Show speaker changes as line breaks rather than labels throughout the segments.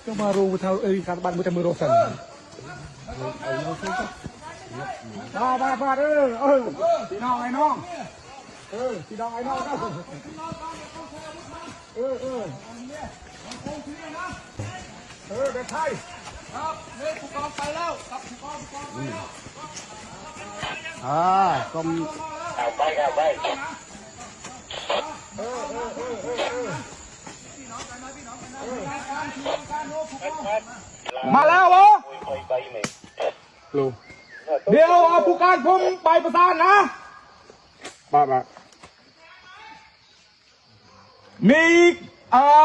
ก็มารู้เท่าการบ้านมันจะมือโรสันบ้าพี่น้องไอ้น้องพี่น้องไอ้น้องนะเด็กไทยครับเนี่ยผู้กองไปแล้วครับผู้กองกรมเอาไปมาแล้ววะเดี๋ยวเอาผู้การผมไปประสานนะบ้ามี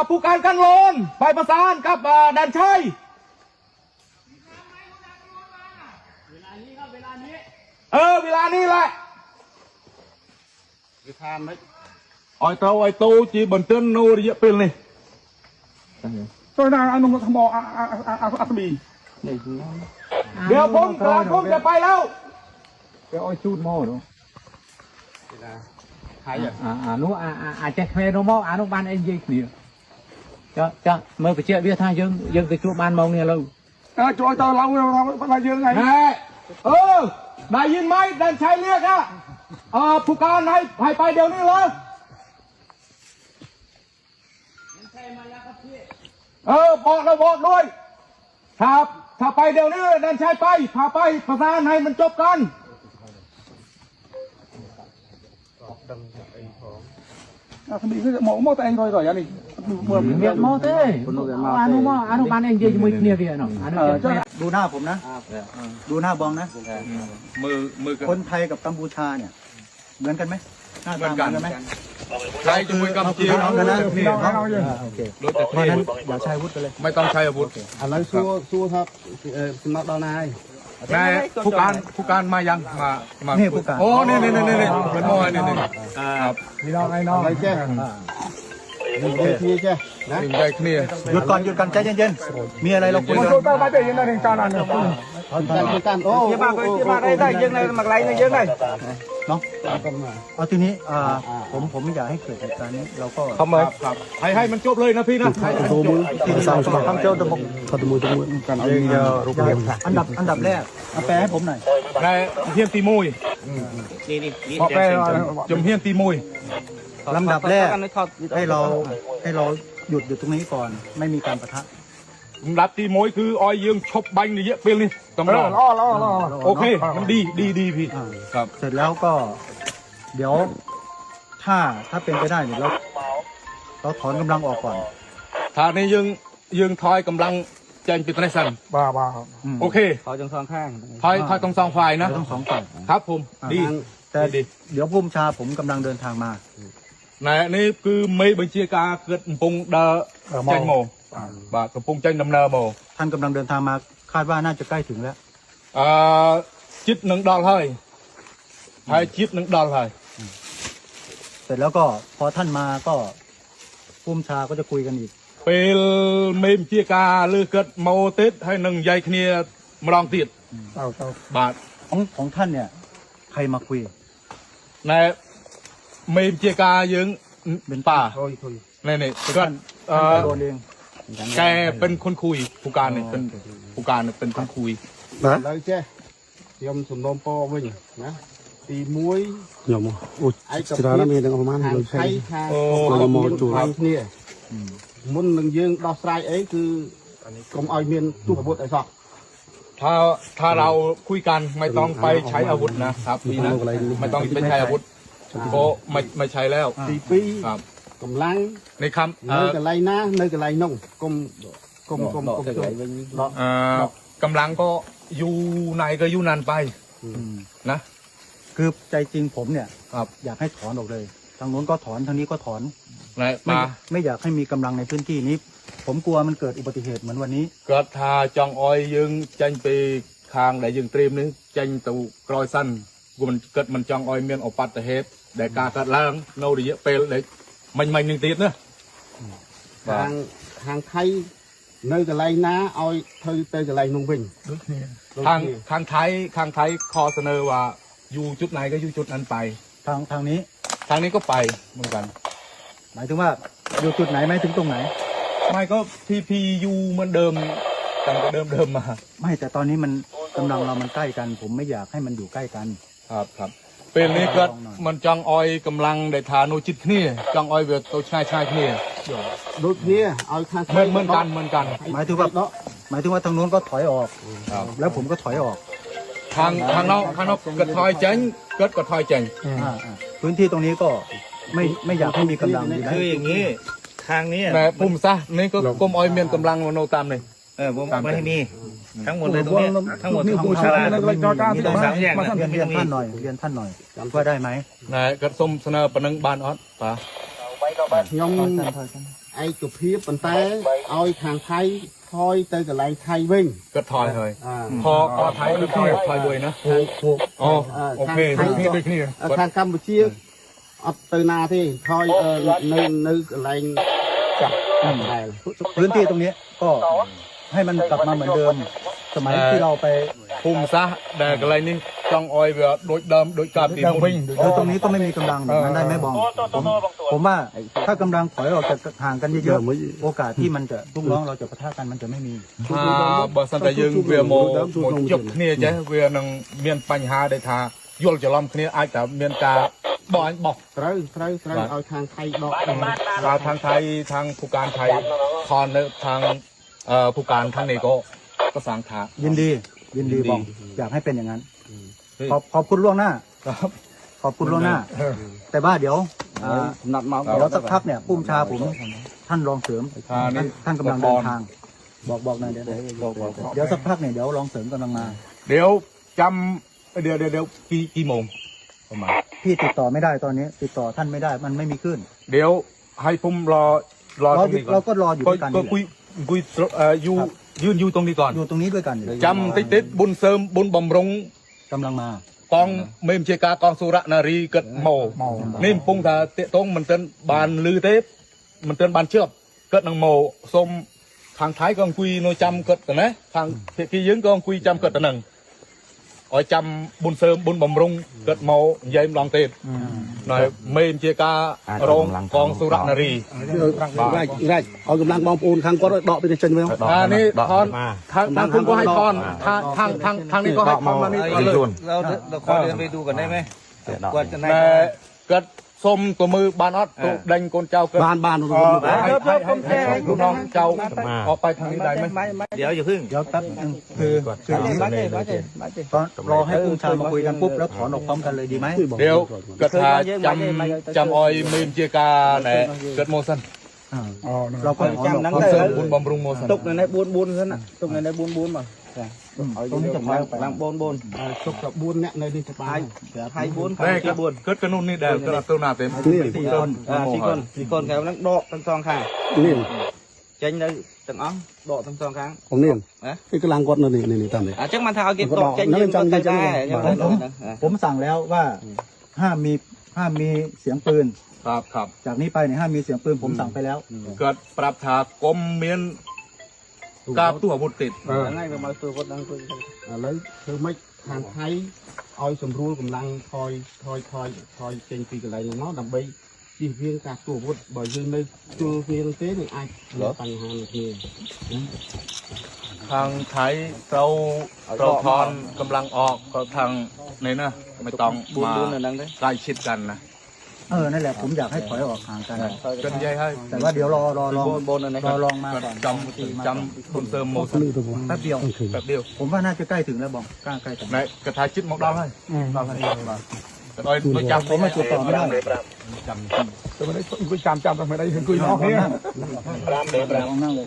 ผู้การกันโลนไปประสานกับดันชัยเวลานี้แหละจะทานไหมไอ้โตจีบนเตือนโนริยะเป็นเลยตัวนั้นอนุมัติมออาสมีเดี๋ยวผมจะไปแล้วเดี๋ยวไอ้ชูดมอเนาะ
นู้อาจจะเคยนู้มอนุบาลเองยี่เนี่ยจะเมื่อไปเชื่อวิทยายังไปช่วยบ้านมองเนี่ยเรา
ช่วยเราอะไรเยอะไงได้ยินไหมดันชัยเรียกผู้การให้ไปเดี๋ยวนี้เลยบอกด้วยถ้าไปเดี๋ยวนี้ดันชัยไปพาไปประสานให้มันจบกันสมีคือหมอแต่เองrồi anh đi
việc mò thếอนุบาลเองยี่มือเนี่ยเดียวเนาะ
ดูหน้าผมนะดูหน้าบองนะมือคนไทยกับกัมพูชาเนี่ยเหมือนกันไหมหน้าตาเหมือนกันไหม
ไทยจะมือกัมพูชา
น้องกันนะพี่น้อง
โอเค
เพราะนั้นอย่าใช้อาวุธไปเลย
ไม่ต้องใช้อาวุธ
อะไรสู้ครับสมัครดอนาย
นายผู้การมายังมา
นี่ผู้การ
โอ้นี่เป็นมอยนี่ครับ
พี่น้องไอ้น้องอะไรแจ้เจ้นะ
ใจเคลียร์
หยุดก่อนใจเย็นๆมีอะไรเราคุยกัน
ไปเดี๋ยวยังไงถึงการนั้น
โอ้
ที่มาได้ยังไงมาไกลยังไง
เนาะเอาทีนี้ผมไม่อยากให้เกิดเหตุการณ์นี้เราก็
ทำไมครับให้มันจบเลยนะพี่นะ
ตัวมือที่สามสมัครทำเจ้าตะบกตัวมือกันเองอันดับแรกแปลให้ผมหน่อย
นายเฮียนตีมุยพอแปลจมเฮียนตีมุย
ลำดับแรกให้เราหยุดตรงนี้ก่อนไม่มีการปะทะ
รับตีมุยคือออยยืงชบบังนี่เยอะเป็นเลยตำรวจโอเคมันดีพี่
ครับเสร็จแล้วก็เดี๋ยวถ้าเป็นไปได้เนี่ยเราถอนกำลังออกก่อน
ถ้าในยืงทอยกำลังแจ้งปิดในสันบ้าโอเค
ถอยทั้งสองข้าง
ถอยต้องสองฝ่ายนะ
ทั้งสองฝ่าย
ครับผมดี
แต่เดี๋ยวพุ่มชาผมกำลังเดินทางมา
นี่คือไม่บัญชีการเกิดปงเดอแจ้งโมกระปงแจ้งดำเนินโม
ท่านกำลังเดินทางมาคาดว่าน่าจะใกล้ถึงแล้ว
จิตหนึ่งดอลให้จิตหนึ่งดอลให้
เสร็จแล้วก็พอท่านมาก็พุ่มชาก็จะคุยกันอีก
เป็นเมมเชียกาหรือเกิดโมเตสให้หนึ่งใหญ่เนียมาลองติดบาท
ของท่านเนี่ยใครมาคุย
ในเมมเชียกายังเป็นป่านี่ก็แกเป็นคนคุยผู้การเนี่ยเป็นผู้การเป็นคนคุย
นะแล้วเจ้ยมสมนมปอวิ่งนะตีมวยยมไอ้กับเพื่อนมีตั้งประมาณใช่เรามองจูบเนี่ยมุนหนึ่งยืงดอกไซเอ้คือกรมเอาเมียนตู้ขบวนไอ้สอก
ถ้าเราคุยกันไม่ต้องไปใช้อาวุธนะครับพี่นะไม่ต้องไปใช้อาวุธก็ไม่ใช้แล้ว
ตีปีกำลัง
ในคำ
เนยกับไรนะเนยกับไรนงก
กำลังก็อยู่ไหนก็อยู่นานไปนะ
คือใจจริงผมเนี่ยอยากให้ถอนออกเลยทางโน้นก็ถอนทางนี้ก็ถอนไม่อยากให้มีกำลังในพื้นที่นี้ผมกลัวมันเกิดอุบัติเหตุเหมือนวันนี้
เกิดทาจองออยยึงจันไปคางได้ยึงเตรียมนึงจันตูกรอยสั้นกูมันเกิดมันจองออยเมียนอปัตเหตุได้กากัดล่างโนดิเยเปลเลยมันหนึ่งตีนะ
ทางไทยเนยกับไรนะเอาเธอเตยกับไรนุ่งวิ่ง
ทางไทยคอเสนอว่าอยู่จุดไหนก็อยู่จุดนั้นไป
ทางนี้
ก็ไปเหมือนกัน
หมายถึงว่าอยู่จุดไหนไหมถึงตรงไหน
ไม่ก็ทียูเหมือนเดิมตั้งแต่เดิมมา
ไม่แต่ตอนนี้มันกำลังเรามันใกล้กัน ผมไม่อยากให้มันอยู่ใกล้กัน
ครับเป็นนี้ก็มันจังออยกำลังได้ทานุจิตนี่จังออยเวทตัวชายนี่
ដូចគ្នាឲ្យខាង
เหมือนกัน
หมายถึงว่าทางนู้นก็ถอยออก แล้วผมก็ถอยออก
ทางนอกกระถอยเจ๋งก็กระถอยเจ๋ง
พื้นที่ตรงนี้ก็ไม่อยากให้มีกำลังอยู่นะ
คืออย่างนี้ทางนี้
แต่ปุ่มซะนี่ก็กลมออยเมียนกำลังโนตามเลย
ผมไม่ให้มีทั้งหมดเลยตรงนี้ทั้งหมดของชาลามีตรงสามแยกนะ
เรียนท่านหน่อยว่าได้ไหม
นะก็ส้มเสนอปนังบานออสป่ะ
ខ្ញុំឯកភាពប៉ុន្តែឲ្យខាងថៃថយទៅកន្លែងថៃវិញ
ก็ถอยเลย
អា
พอไทยก็ถอยด้วยนะอ๋อโอเคนี่ด้วยนี่
ខាងកម្ពុជាអត់ទៅណាទេថយនៅកន្លែងចាប់តែ
พื้นที่ตรงนี้ก็ให้มันกลับมาเหมือนเดิม สมัยที่เราไป
ปุ่มซะแต่อะไรนี่จังออยแบบโดยเดิมโดยการตีวิ่ง
ตรงนี้ก็ไม่มีกำลังแบบนั้นได้ไหมบองผมว่าถ้ากำลังถอยออกจากห่างกันเยอะๆโอกาสที่มันจะลูกน้องเราจะปะทะกันมันจะไม่มี
ถ้าบริษัทយើងវាមកជប់គ្នាចេះវានឹងមានបញ្ហាដែលថាយល់ច្រឡំគ្នាអាចតែមានការបោះបោះ
ត្រូវឲ្យខាងថៃដក
ถ้าทางไทยทางผู้การไทยทอนในทางผู้การทางนี้ก็สั่งขา
ยินดีบองอยากให้เป็นอย่างนั้นขอบคุณล่วงหน้า
ครับ
ขอบคุณล่วงหน้า แต่ว่าเดี๋ยว
ណាត់មក
เดี๋ยวสักพักเนี่ยปุ้มชาผมท่านรองเสริมท่านกำลังเดินทาง บอกหน่อยเดี๋ยวสักพักเนี่ยเดี๋ยวรองเสริมกำลังมา
เดี๋ยวจำเดี๋ยวกี่โมงประมาณ
พี่ติดต่อไม่ได้ตอนนี้ ติดต่อท่านไม่ได้มันไม่มีขึ้น
เดี๋ยวให้ผมรอตรงนี้ก่อน
เราก็รออยู่ด้วยกัน
ก็คุยยืนอยู่ตรงนี้ก่อน
อยู่ตรงนี้ด้วยกัน
จำติดบุญเสริมบุญบำรุง
กำลังมา
กองเมมเชกากองสุรนารีเกิดโมนี่ปุ้งถ้าเตะตรงมันเต้นบานลือเทปมันเต้นบานเชือบเกิดนังโมส้มทางท้ายก็คุยโนจำเกิดแต่นะทางที่ยืนก็คุยจำเกิดแต่หนึ่งอ๋อจำบุญเสริมบุญบำรุงเกิดโมยายลองเทปหน่อยเมมเชการงกองสุรนารี
រាច់ឲ្យកម្លាំងបងប្អូនខាងគាត់ដកពីចេញវិញ
นี่ทอนทางคุณก็ให้ทอนทางนี้ก็ให้ทอนมานี่เลย
เราขอเดินไปดูกันได้ไหมกว่าจะได้
แต่เกิดส้มตัวมือบานออดตัวแดงคนเจ้าเกิด
បាន
ให้ลูกน้องเจ้าออกไปทางนี้ได้ไหม
เดี๋ยวอย่าพึ่ง
เดี๋ยวแป๊บนึงคือตอนรอให้ปุ้มชามาคุยกันปุ๊บแล้วถอนออกพร้อมกันเลยดีไหม
เดี๋ยวกระทาจำออยเมมเจกาเนี่ยเกิดโมซัน
เราก็ถอนออกพร้อม
บุญ
กั
เสริ
น
มบุญบำรุงโมซัน
ตุกในบุญซะนะตุกในบุญมา
ตรงนี้จะถอยออกไป
หลังบุญ
ទុកតែ4នាក់នៅនេះទៅបាយ
ไทยบุญ
แต่เกิดกระนุ่นนี่เดี๋ยวเกิดตัวหน้าเต็ม
4 คน
สี่คนแถวนั้นดอกทั้งสองข้าง
នេះ
เจ๊งเลยទាំងអស់ដកទាំងសងខាង
ผมនេះគឺកម្លាំងគាត់នៅនេះតាមនេះ
អញ្ចឹងបានថាឲ្យគេដកចេញយើងទៅដែរ
ผมสั่งแล้วว่าห้ามมีเสียงปืน
ครับ
จากนี้ไปเนี่ยห้ามมีเสียงปืนผมสั่งไปแล้ว
เกิดปรับถากรมเมียนกาตัวบุตรติด
ហ្នឹងហើយមកធ្វើគាត់ហ្នឹងធ្វើ
ឥឡូវធ្វើម៉េចខាងថៃឲ្យសម្រួលកម្លាំងថយចេញពីកន្លែងនោះមកដើម្បីជៀសវាងការទូអាវុធបើយើងនៅជួលគ្នានោះទេនឹងអាចមានបញ្ហានឹងគ្នា
ทางไทยเราทอนกำลังออกก็ทางนี่นะไม่ต้องมา
4នៅហ្នឹងទេ
ใกล้ชิดกันนะ
นั่นแหละผมอยากให้ถอยออกห่างกัน
กันใหญ่ให้
แต่ว่าเดี๋ยวรอลอง
បូននៅនេះ
ลองมาก่อน
จำบุญเสริมโมซัน
แป๊บเดียว
แบบเดียว
ผมว่าน่าจะใกล้ถึงแล้วบองใกล้ถึง
ในกระทายชิดมองดาวให้ดาวให้แต่โดยจำ
ผมมาจุดต่อไม่ได้
จำแต่ไม่ได้คุยจำทำไมได้คุยน้องเนี่ย
ลองนั่งเลย